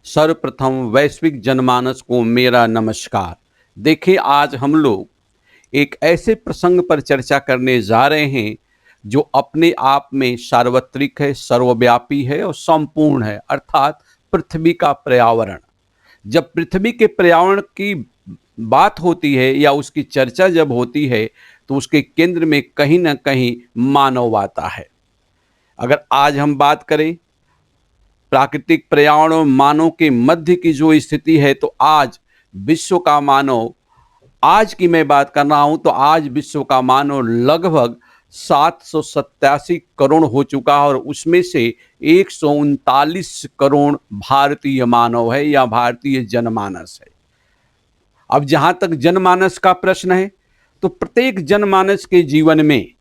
सर्वप्रथम वैश्विक जनमानस को मेरा नमस्कार। देखिए, आज हम लोग एक ऐसे प्रसंग पर चर्चा करने जा रहे हैं जो अपने आप में सार्वत्रिक है, सर्वव्यापी है और संपूर्ण है, अर्थात पृथ्वी का पर्यावरण। जब पृथ्वी के पर्यावरण की बात होती है या उसकी चर्चा जब होती है, तो उसके केंद्र में कहीं न कहीं मानव आता है। अगर आज हम बात करें प्राकृतिक पर्यावरण और मानव के मध्य की जो स्थिति है, तो आज विश्व का मानव, आज की मैं बात कर रहा हूं, तो आज विश्व का मानव लगभग 787 करोड़ हो चुका है और उसमें से 139 करोड़ भारतीय मानव है या भारतीय जनमानस है। अब जहां तक जनमानस का प्रश्न है, तो प्रत्येक जनमानस के जीवन में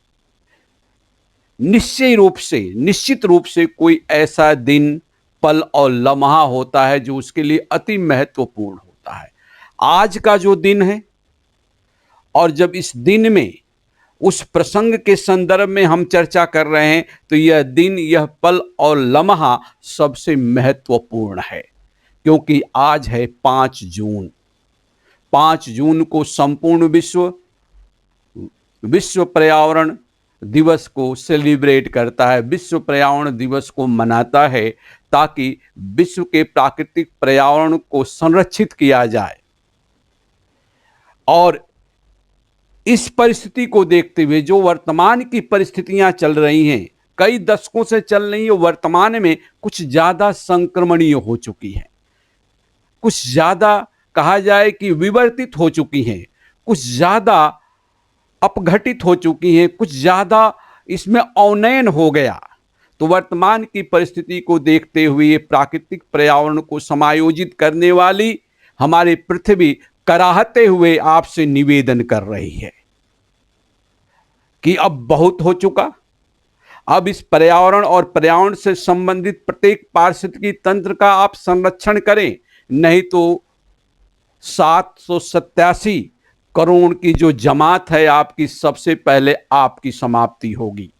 निश्चित रूप से कोई ऐसा दिन, पल और लम्हा होता है जो उसके लिए अति महत्वपूर्ण होता है। आज का जो दिन है, और जब इस दिन में उस प्रसंग के संदर्भ में हम चर्चा कर रहे हैं, तो यह दिन, यह पल और लम्हा सबसे महत्वपूर्ण है, क्योंकि आज है 5 जून। 5 जून को संपूर्ण विश्व पर्यावरण दिवस को सेलिब्रेट करता है, विश्व पर्यावरण दिवस को मनाता है, ताकि विश्व के प्राकृतिक पर्यावरण को संरक्षित किया जाए। और इस परिस्थिति को देखते हुए जो वर्तमान की परिस्थितियां चल रही हैं, कई दशकों से चल रही है, वर्तमान में कुछ ज़्यादा संक्रमणीय हो चुकी हैं, कुछ ज़्यादा कहा जाए कि विवर्तित हो चुकी हैं, कुछ ज़्यादा अपघटित हो चुकी हैं, कुछ ज़्यादा इसमें अवनयन हो गया। तो वर्तमान की परिस्थिति को देखते हुए प्राकृतिक पर्यावरण को समायोजित करने वाली हमारी पृथ्वी कराहते हुए आपसे निवेदन कर रही है कि अब बहुत हो चुका। अब इस पर्यावरण और पर्यावरण से संबंधित प्रत्येक पारिस्थितिकी तंत्र का आप संरक्षण करें, नहीं तो 787 करोड़ की जो जमात है आपकी, सबसे पहले आपकी समाप्ति होगी।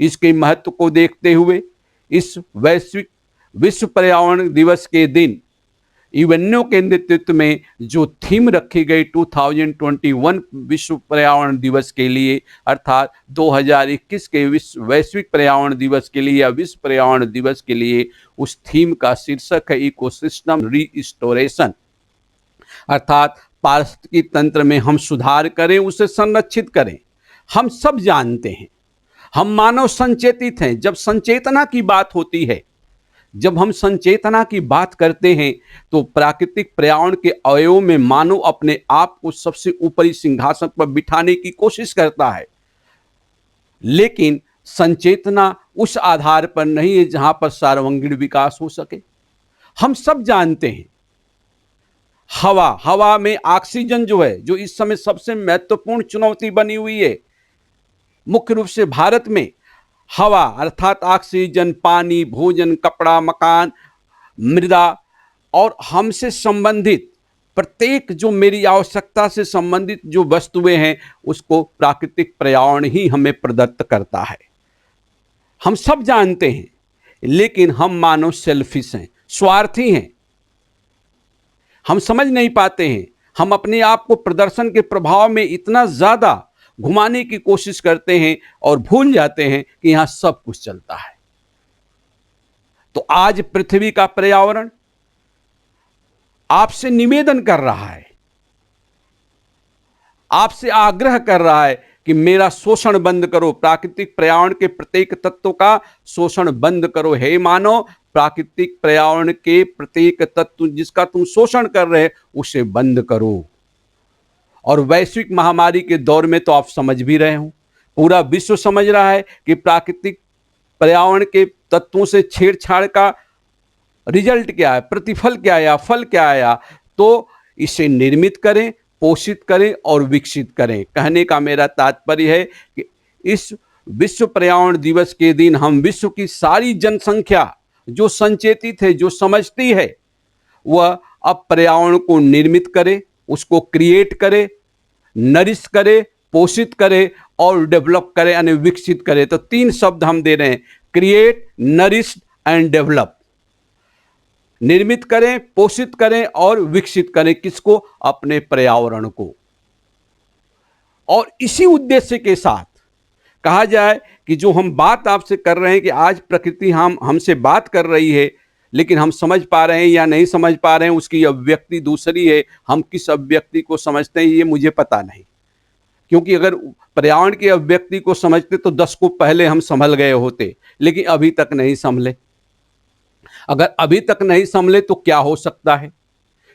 इसके महत्व को देखते हुए इस वैश्विक विश्व पर्यावरण दिवस के दिन यूएनओ के नेतृत्व में जो थीम रखी गई 2021 विश्व पर्यावरण दिवस के लिए, अर्थात 2021 के विश्व वैश्विक पर्यावरण दिवस के लिए या विश्व पर्यावरण दिवस के लिए, उस थीम का शीर्षक है इकोसिस्टम रीस्टोरेशन, अर्थात पारिस्थितिकी तंत्र में हम सुधार करें, उसे संरक्षित करें। हम सब जानते हैं, हम मानव संचेतित हैं। जब संचेतना की बात होती है, जब हम संचेतना की बात करते हैं, तो प्राकृतिक पर्यावरण के अवयवों में मानव अपने आप को सबसे ऊपरी सिंहासन पर बिठाने की कोशिश करता है, लेकिन संचेतना उस आधार पर नहीं है जहां पर सर्वांगीण विकास हो सके। हम सब जानते हैं, हवा में ऑक्सीजन जो है, जो इस समय सबसे महत्वपूर्ण चुनौती बनी हुई है, मुख्य रूप से भारत में हवा अर्थात ऑक्सीजन, पानी, भोजन, कपड़ा, मकान, मृदा और हमसे संबंधित प्रत्येक जो मेरी आवश्यकता से संबंधित जो वस्तुएं हैं, उसको प्राकृतिक पर्यावरण ही हमें प्रदत्त करता है। हम सब जानते हैं, लेकिन हम मानव सेल्फिश हैं, स्वार्थी हैं। हम समझ नहीं पाते हैं, हम अपने आप को प्रदर्शन के प्रभाव में इतना ज़्यादा घुमाने की कोशिश करते हैं और भूल जाते हैं कि यहां सब कुछ चलता है। तो आज पृथ्वी का पर्यावरण आपसे निवेदन कर रहा है, आपसे आग्रह कर रहा है कि मेरा शोषण बंद करो, प्राकृतिक पर्यावरण के प्रत्येक तत्व का शोषण बंद करो। हे मानव, प्राकृतिक पर्यावरण के प्रत्येक तत्व जिसका तुम शोषण कर रहे, उसे बंद करो। और वैश्विक महामारी के दौर में तो आप समझ भी रहे हो, पूरा विश्व समझ रहा है कि प्राकृतिक पर्यावरण के तत्वों से छेड़छाड़ का रिजल्ट क्या है, प्रतिफल क्या आया, फल क्या आया। तो इसे निर्मित करें, पोषित करें और विकसित करें। कहने का मेरा तात्पर्य है कि इस विश्व पर्यावरण दिवस के दिन हम विश्व की सारी जनसंख्या जो संचेतित है, जो समझती है, वह अब पर्यावरण को निर्मित करे, उसको क्रिएट करे, नरिश करे, पोषित करे और डेवलप करे, यानी विकसित करे। तो 3 शब्द हम दे रहे हैं, क्रिएट, नरिश एंड डेवलप। निर्मित करें, पोषित करें और विकसित करें। किसको? अपने पर्यावरण को। और इसी उद्देश्य के साथ कहा जाए कि जो हम बात आपसे कर रहे हैं कि आज प्रकृति हमसे बात कर रही है, लेकिन हम समझ पा रहे हैं या नहीं समझ पा रहे हैं, उसकी अभिव्यक्ति दूसरी है। हम किस अभिव्यक्ति को समझते हैं ये मुझे पता नहीं, क्योंकि अगर पर्यावरण की अभिव्यक्ति को समझते तो 10 को पहले हम संभल गए होते, लेकिन अभी तक नहीं संभले। अगर अभी तक नहीं संभले तो क्या हो सकता है?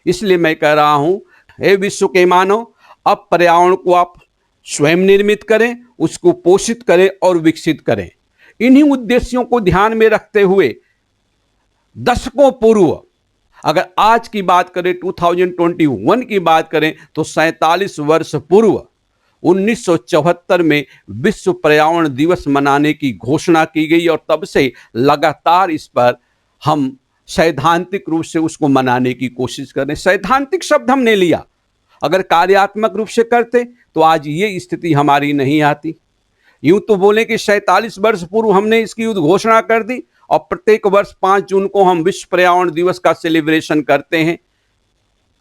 इसलिए मैं कह रहा हूं, हे विश्व के मानव, अब पर्यावरण को आप स्वयं निर्मित करें, उसको पोषित करें और विकसित करें। इन्हीं उद्देश्यों को ध्यान में रखते हुए दशकों पूर्व, अगर आज की बात करें 2021 की बात करें, तो 47 वर्ष पूर्व 1974 में विश्व पर्यावरण दिवस मनाने की घोषणा की गई और तब से लगातार इस पर हम सैद्धांतिक रूप से उसको मनाने की कोशिश कर रहे हैं। सैद्धांतिक शब्द हमने लिया, अगर कार्यात्मक रूप से करते तो आज ये स्थिति हमारी नहीं आती। यूं तो बोले कि 47 वर्ष पूर्व हमने इसकी घोषणा कर दी और प्रत्येक वर्ष 5 जून को हम विश्व पर्यावरण दिवस का सेलिब्रेशन करते हैं।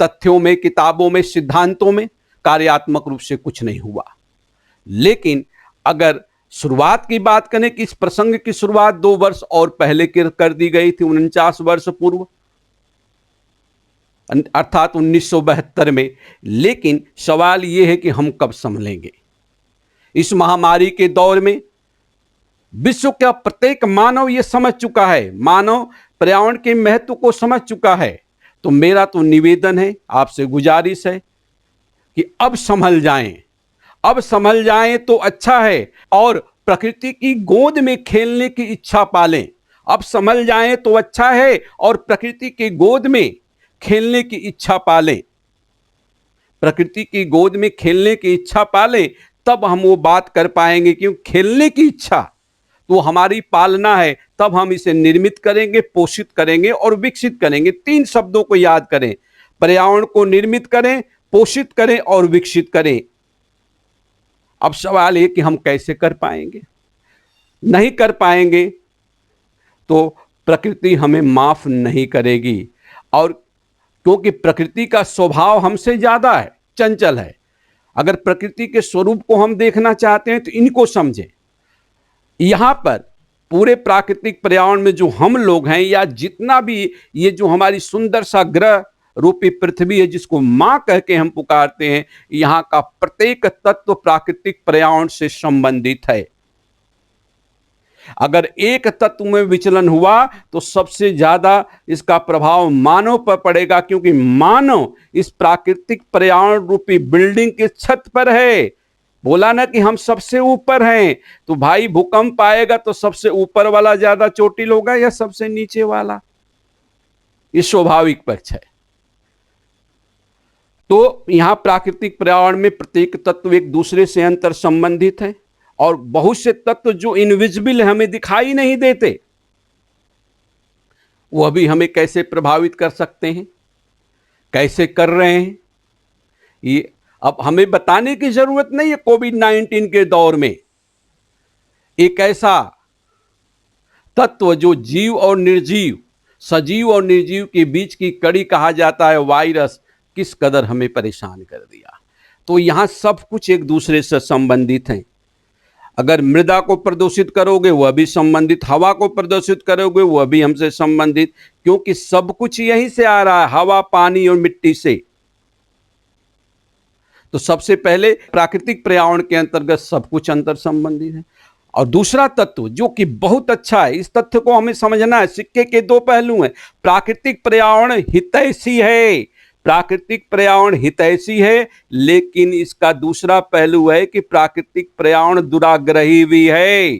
तथ्यों में, किताबों में, सिद्धांतों में कार्यात्मक रूप से कुछ नहीं हुआ। लेकिन अगर शुरुआत की बात करें कि इस प्रसंग की शुरुआत 2 वर्ष और पहले कर दी गई थी, 49 वर्ष पूर्व, अर्थात 1972 में। लेकिन सवाल यह है कि हम कब संभलेंगे? इस महामारी के दौर में विश्व का प्रत्येक मानव यह समझ चुका है, मानव पर्यावरण के महत्व को समझ चुका है। तो मेरा तो निवेदन है, आपसे गुजारिश है कि अब संभल जाएं, अब संभल जाएं तो अच्छा है, और प्रकृति की गोद में खेलने की इच्छा पालें। अब संभल जाएं तो अच्छा है और प्रकृति की गोद में खेलने की इच्छा पालें। प्रकृति की गोद में खेलने की इच्छा पालें, तब हम वो बात कर पाएंगे। क्यों? खेलने की इच्छा तो हमारी पालना है, तब हम इसे निर्मित करेंगे, पोषित करेंगे और विकसित करेंगे। 3 शब्दों को याद करें, पर्यावरण को निर्मित करें, पोषित करें और विकसित करें। अब सवाल है कि हम कैसे कर पाएंगे? नहीं कर पाएंगे तो प्रकृति हमें माफ नहीं करेगी, और क्योंकि प्रकृति का स्वभाव हमसे ज्यादा है, चंचल है। अगर प्रकृति के स्वरूप को हम देखना चाहते हैं तो इनको समझें। यहां पर पूरे प्राकृतिक पर्यावरण में जो हम लोग हैं, या जितना भी ये जो हमारी सुंदर सा ग्रह रूपी पृथ्वी है, जिसको मां कह के हम पुकारते हैं, यहां का प्रत्येक तत्व प्राकृतिक पर्यावरण से संबंधित है। अगर एक तत्व में विचलन हुआ तो सबसे ज्यादा इसका प्रभाव मानव पर पड़ेगा, क्योंकि मानव इस प्राकृतिक पर्यावरण रूपी बिल्डिंग के छत पर है। बोला ना कि हम सबसे ऊपर हैं, तो भाई भूकंप आएगा तो सबसे ऊपर वाला ज्यादा चोटिल होगा या सबसे नीचे वाला? ये स्वाभाविक पक्ष है। तो यहां प्राकृतिक पर्यावरण में प्रत्येक तत्व एक दूसरे से अंतर संबंधित है, और बहुत से तत्व जो इनविजिबल हमें दिखाई नहीं देते, वह भी हमें कैसे प्रभावित कर सकते हैं, कैसे कर रहे हैं, ये अब हमें बताने की जरूरत नहीं है। कोविड-19 के दौर में एक ऐसा तत्व जो जीव और निर्जीव, सजीव और निर्जीव के बीच की कड़ी कहा जाता है, वायरस, किस कदर हमें परेशान कर दिया। तो यहां सब कुछ एक दूसरे से संबंधित हैं। अगर मृदा को प्रदूषित करोगे वह भी संबंधित, हवा को प्रदूषित करोगे वह भी हमसे संबंधित, क्योंकि सब कुछ यहीं से आ रहा है, हवा, पानी और मिट्टी से। तो सबसे पहले प्राकृतिक पर्यावरण के अंतर्गत सब कुछ अंतर संबंधित है। और दूसरा तत्व जो कि बहुत अच्छा है, इस तथ्य को हमें समझना है, सिक्के के 2 पहलू हैं। प्राकृतिक पर्यावरण हितैषी है, प्राकृतिक पर्यावरण हितैषी है, लेकिन इसका दूसरा पहलू है कि प्राकृतिक पर्यावरण दुराग्रही भी है।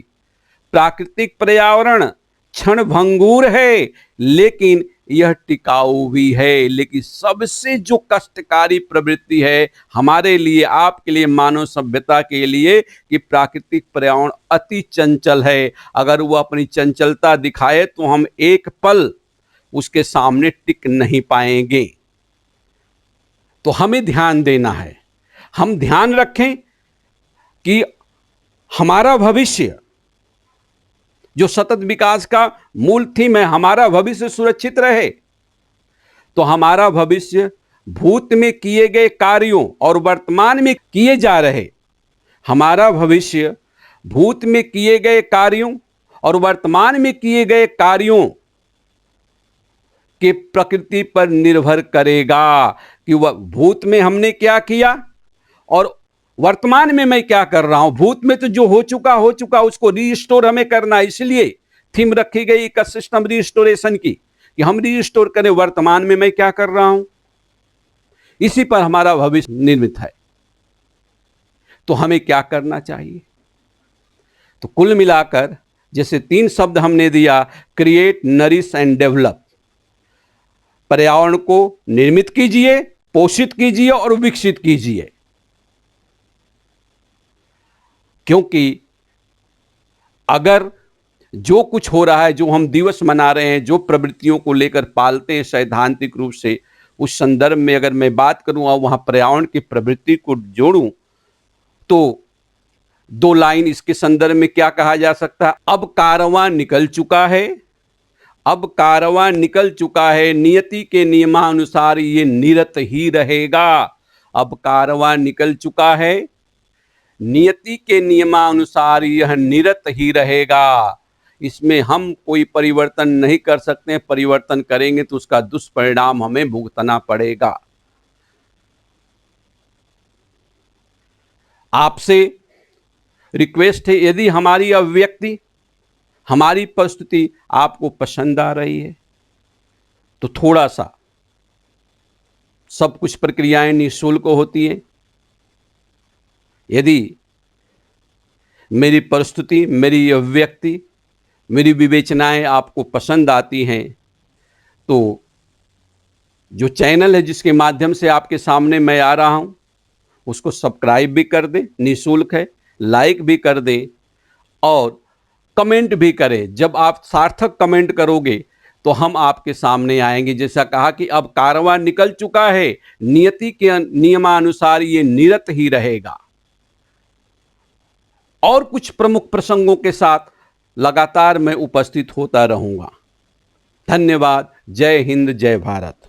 प्राकृतिक पर्यावरण क्षणभंगुर है, लेकिन यह टिकाऊ भी है। लेकिन सबसे जो कष्टकारी प्रवृत्ति है हमारे लिए, आपके लिए, मानव सभ्यता के लिए, कि प्राकृतिक पर्यावरण अति चंचल है। अगर वो अपनी चंचलता दिखाए तो हम एक पल उसके सामने टिक नहीं पाएंगे। तो हमें ध्यान देना है, हम ध्यान रखें कि हमारा भविष्य, जो सतत विकास का मूल थीम है, हमारा भविष्य सुरक्षित रहे। तो हमारा भविष्य भूत में किए गए कार्यों और वर्तमान में किए जा रहे, हमारा भविष्य भूत में किए गए कार्यों और वर्तमान में किए गए कार्यों की प्रकृति पर निर्भर करेगा कि वह भूत में हमने क्या किया और वर्तमान में मैं क्या कर रहा हूं। भूत में तो जो हो चुका उसको रीस्टोर हमें करना, इसलिए थीम रखी गई इकोसिस्टम रीस्टोरेशन की कि हम रीस्टोर करें वर्तमान में मैं क्या कर रहा हूं। इसी पर हमारा भविष्य निर्मित है। तो हमें क्या करना चाहिए? तो कुल मिलाकर जैसे 3 शब्द हमने दिया, क्रिएट, नरिश एंड डेवलप। पर्यावरण को निर्मित कीजिए, पोषित कीजिए और विकसित कीजिए, क्योंकि अगर जो कुछ हो रहा है, जो हम दिवस मना रहे हैं, जो प्रवृत्तियों को लेकर पालते हैं सैद्धांतिक रूप से, उस संदर्भ में अगर मैं बात करूं और वहां पर्यावरण की प्रवृत्ति को जोड़ूं तो 2 लाइन इसके संदर्भ में क्या कहा जा सकता है? अब कारवां निकल चुका है, अब कारवां निकल चुका है, नियति के नियमानुसार ये निरत ही रहेगा। अब कारवां निकल चुका है, नियति के नियमानुसार यह निरत ही रहेगा। इसमें हम कोई परिवर्तन नहीं कर सकते, परिवर्तन करेंगे तो उसका दुष्परिणाम हमें भुगतना पड़ेगा। आपसे रिक्वेस्ट है, यदि हमारी अभिव्यक्ति, हमारी प्रस्तुति आपको पसंद आ रही है तो थोड़ा सा, सब कुछ प्रक्रियाएं निःशुल्क होती हैं। यदि मेरी प्रस्तुति, मेरी अभिव्यक्ति, मेरी विवेचनाएं आपको पसंद आती हैं तो जो चैनल है जिसके माध्यम से आपके सामने मैं आ रहा हूं उसको सब्सक्राइब भी कर दें, निःशुल्क है, लाइक भी कर दें और कमेंट भी करें। जब आप सार्थक कमेंट करोगे तो हम आपके सामने आएंगे। जैसा कहा कि अब कारवां निकल चुका है, नियति के नियमानुसार ये निरत ही रहेगा। और कुछ प्रमुख प्रसंगों के साथ लगातार मैं उपस्थित होता रहूंगा। धन्यवाद। जय हिंद, जय भारत।